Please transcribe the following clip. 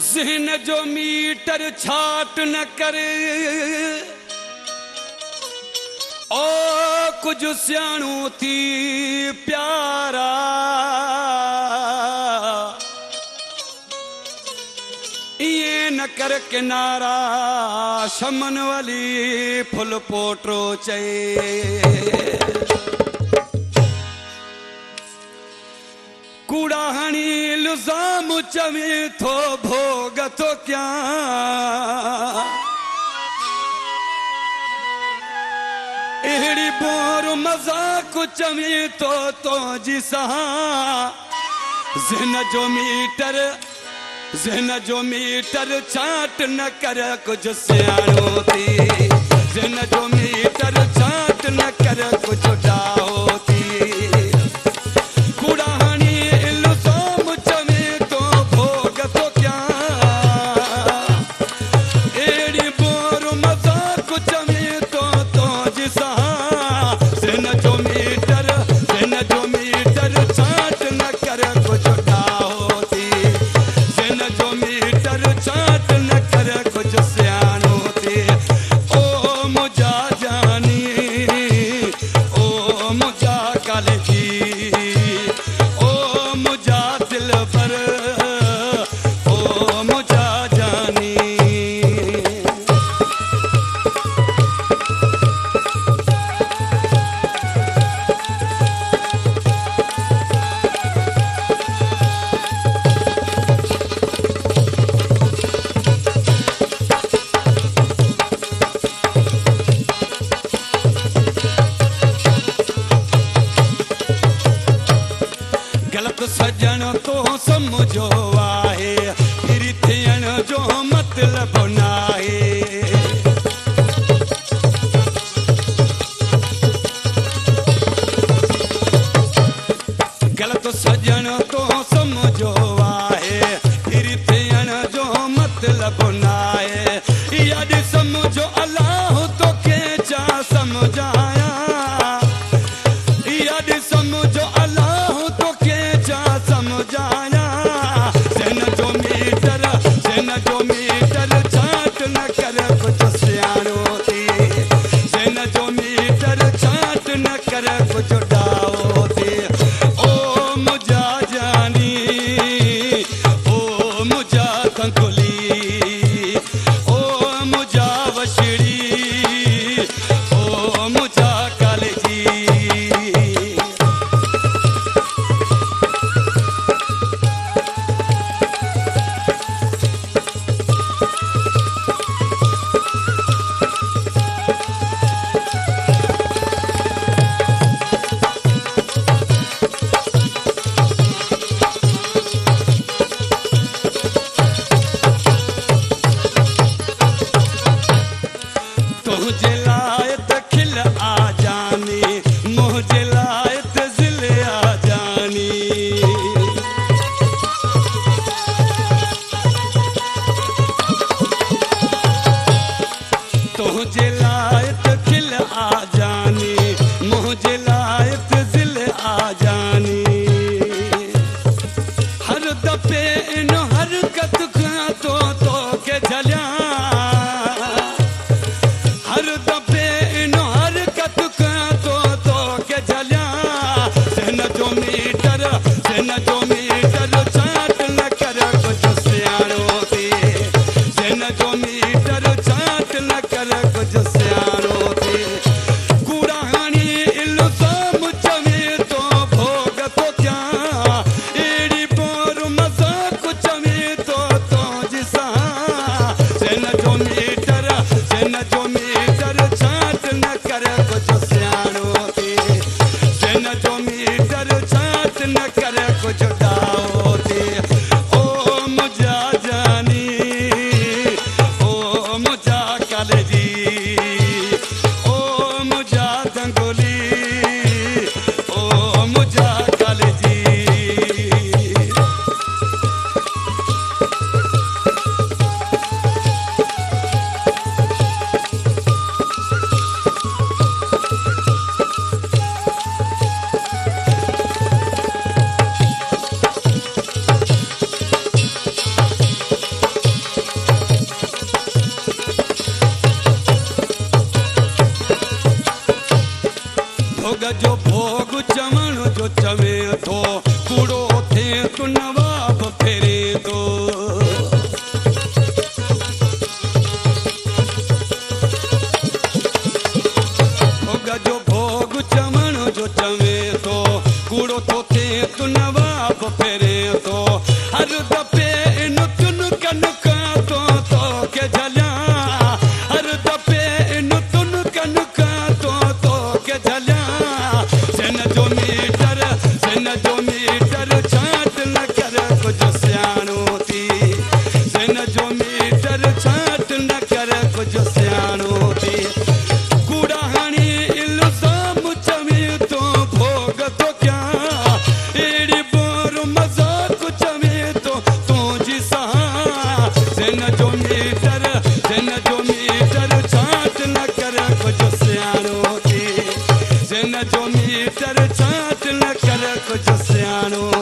ज़हन जो मीटर छाट न करे ओ कुछ सियाणू थी प्यारा ये न कर किनारा शमन वाली फुल पोटरो चए कूड़ा हणी इल्ज़ाम चवे थो भोग तो क्या एड़ी बोर मजाक चवे तो जिसा ज़हन जो मीटर चाट न कर कुछ सियाणो थी ज़हन जो मीटर चाट न कर कुछ डाहो थी सजन तो समझो आहे फिर थियण जो मतलब नाहे गलत सजन तो समझो आहे फिर थियण जो मतलब नाहे यदि समझो अल्लाह तो के चा समझाया यदि समझो अल्लाह तो समझाया ज़हन जो मीटर चाट न कर कुछ सियाणो थी ज़हन जो मीटर चाट न कर कुछ डाहो थी ओ मुझा जानी ओ मुझा कंकुली ओ मुझा वछड़ी ओ मुझा कालजी तुझे लायत खिल आ जानी मुझे लायत जिल आ जानी तुझे लायत खिल आ जानी मुझे लायत जिल आ जानी हर दफे इन हरकत का तो के झलिया हर दफे इन हरकत का तो के झलिया ज़हन जो मीटर चाट न कर कुछ सियाणो थी ज़हन जो मीटर चाट न कर कुछ सियाणो थी कूड़ा भोग जो भोग चवण जो चवे थो कूड़ो थे तू नवाब फेरे थो भोग जो भोग चवण जो चवे थो कूड़ो थो थे तू नवाब फेरे थो हर दफ़े इन तुन कन का तो के झलिया हर दफ़े इन तुन कन का तो के झलिया सिन जो मीटर छाट न कर कुछ सियाणो थी सिन जो मीटर छाट न कर कुछ सियाणो थी कूड़ा हाणी इल्ज़ाम चवे तो भोग तो क्या एड़ी बोर मज़ाक चवे तो तुझी सहा सिन जो मीटर छाट न कर कुछ सियाणो थी सिन जो मीटर छाट न कर कुछ सियाणो